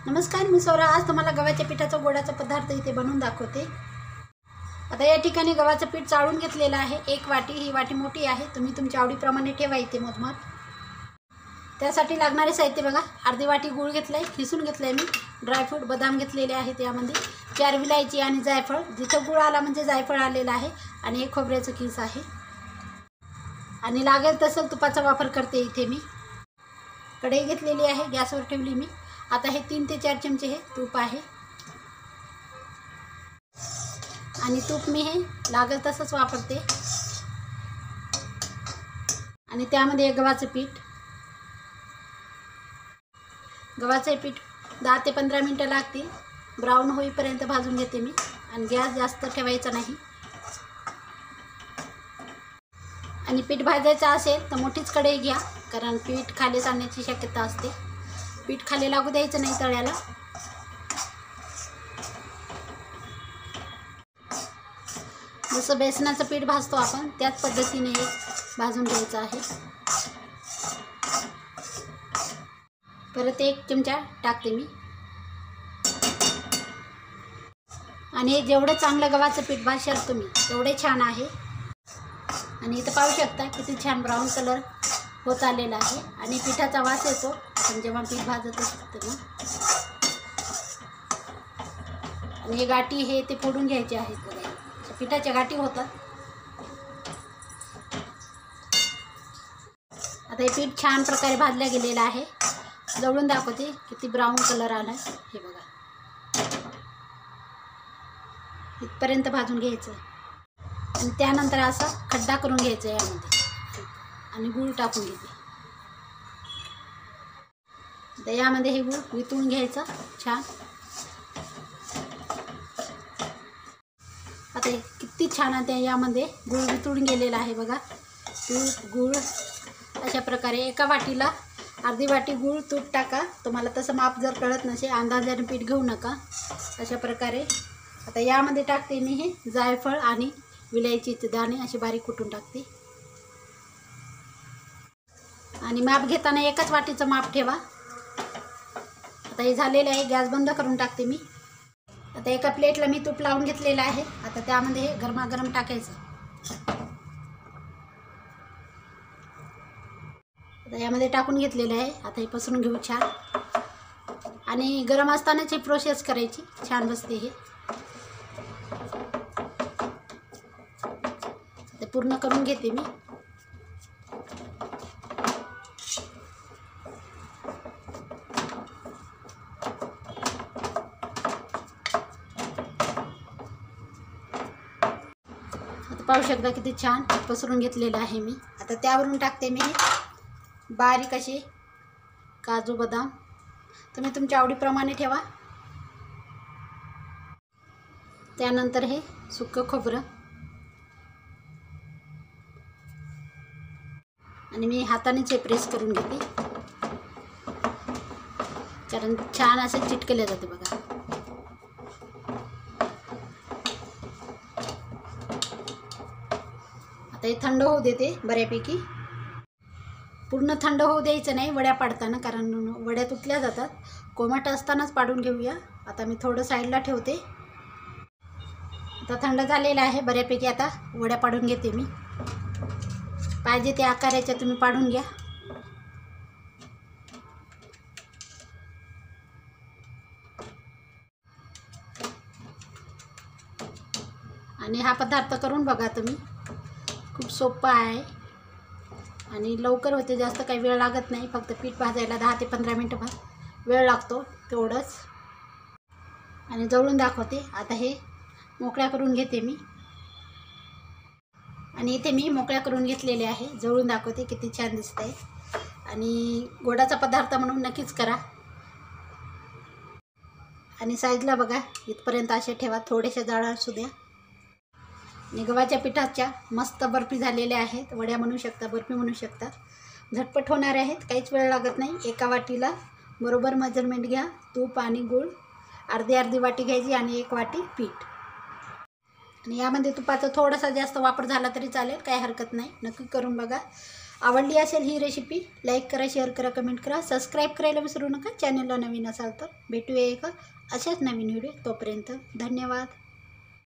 नमस्कार, मी सौरा। आज तुम्हाला गव्हाच्या पिठाचा गोडाचा पदार्थ इथे बनवून दाखवते। आता या ठिकाणी गव्हाचं पीठ चाळून घेतलेलं आहे। एक वाटी, ही वाटी मोठी आहे, तुम्ही तुमच्या आवडीप्रमाणे ठेवा इथे मोजमाप। त्यासाठी लागणारे साहित्य बघा। अर्धी वाटी गूळ घेतलाय, खिसून घेतलाय मी। ड्रायफ्रूट बदाम घेतलेले आहेत, यामध्ये 4 विलायची आणि जायफळ, जिथं गूळ आला म्हणजे जायफळ आलेला आहे, आणि हे खोबऱ्याचं किस आहे। आणि लागेल तसं तुपाचा वापर करते इथे मी। कढई घेतलेली आहे, गॅसवर ठेवली मी। आता हे 3 ते 4 चमचे हे तूप आहे, आणि तूप मी हे लागेल तसंच वापरते। आणि त्यामध्ये गव्हाचं पीठ, गव्हाचं पीठ 10 ते 15 मिनिटं लागतील। ब्राऊन होईपर्यंत भाजून घेते मी, आणि गॅस जास्त ठेवायचा नाही। आणि पीठ भाजायचं असेल तर मोठीच कढई घ्या, कारण पीठ खाली सांडण्याची शक्यता असते। पीठ खाली लागू द्यायचं नाही तळ्याला। जसं बेसनाचं पीठ भाजतो आपण, त्याच पद्धतीने हे भाजून घ्यायचं आहे। परत 1 चमचा टाकते मी। आणि हे जेवढं चांगलं गव्हाचं पीठ भाजशाल तुम्ही, तेवढे छान आहे। आणि इथं पाहू शकता किती छान ब्राऊन कलर होत आलेला आहे, आणि पिठाचा वास येतो पण जेव्हा पीठ भाजत असतं तेव्हा। आणि हे गाठी हे ते फोडून घ्यायचे आहेत बघा, पिठाच्या गाठी होतात। आता हे पीठ छान प्रकारे भाजल्या गेलेलं आहे। जवळून दाखवते किती ब्राऊन कलर आला आहे, हे बघा। इथपर्यंत भाजून घ्यायचं, आणि त्यानंतर असा खड्डा करून घ्यायचा यामध्ये, आणि गूळ टाकून घेते। तर यामध्ये हे गूळ वितळून घ्यायचं छान। आता किती छान आहे, यामध्ये गूळ वितळून गेलेला आहे बघा। तूप गूळ अशा प्रकारे एका वाटीला अर्धी वाटी गूळ तूप टाका। तुम्हाला तसं माप जर कळत नसेल, अंदाजाने पीठ घेऊ नका। अशा प्रकारे आता यामध्ये टाकते मी हे जायफळ आणि विलायचीचे दाणे असे बारीक कुटून टाकते। आणि माप घेताना एकाच वाटीचं माप ठेवा। आता हे झालेलं आहे, गॅस बंद करून टाकते मी। आता एका प्लेटला मी तूप लावून घेतलेलं आहे। आता त्यामध्ये हे गरमागरम टाकायचं। आता यामध्ये टाकून घेतलेलं आहे। आता हे पसरून घेऊ छान, आणि गरम असतानाच ही प्रोसेस करायची, छान बसते हे। ते पूर्ण करून घेते मी। पाहू शकता किती छान पसरून घेतलेलं आहे मी। आता त्यावरून टाकते मी बारीक असे काजू बदाम, तुम्ही तुमच्या आवडीप्रमाणे ठेवा। त्यानंतर हे सुकं खोबरं, आणि मी हातानेच हे प्रेस करून घेते, कारण छान असे चिटकले जाते बघा। आता हे थंड होऊ देते बऱ्यापैकी। पूर्ण थंड होऊ द्यायचं नाही वड्या पाडताना, कारण वड्या तुटल्या जातात। कोमट असतानाच पाडून घेऊया। आता मी थोडं साईडला ठेवते। आता थंड झालेलं आहे बऱ्यापैकी। आता वड्या पाडून घेते मी। पाहिजे त्या आकाराच्या तुम्ही पाडून घ्या। आणि हा पदार्थ करून बघा तुम्ही, खूप सोपा आहे आणि लवकर होते। जास्त काही वेळ लागत नाही, फक्त पीठ भाजायला 10 ते 15 मिनिटं वेळ लागतो तेवढंच। आणि जवळून दाखवते। आता हे मोकळ्या करून घेते मी, आणि इथे मी मोकळ्या करून घेतलेले आहे। जवळून दाखवते किती छान दिसत आहे, आणि गोडाचा पदार्थ म्हणून नक्कीच करा। आणि साईजला बघा, इथपर्यंत असे ठेवा, थोडेसे जाड असू द्या। आणि गव्हाच्या पिठाच्या मस्त बर्फी झालेल्या आहेत, वड्या म्हणू शकता, बर्फी म्हणू शकता। झटपट होणारे आहेत, काहीच वेळ लागत नाही। एका वाटीला बरोबर मेजरमेंट घ्या, तूप आणि गूळ अर्धी वाटी घ्यायची, आणि 1 वाटी पीठ। आणि यामध्ये तुपाचा थोडासा जास्त वापर झाला तरी चालेल, काही हरकत नाही। नक्की करून बघा। आवडली असेल ही रेसिपी लाईक करा, शेअर करा, कमेंट करा, सबस्क्राईब करायला विसरू नका. चॅनलला नवीन असाल तर भेटूया एका अशाच नवीन व्हिडिओ. तोपर्यंत धन्यवाद.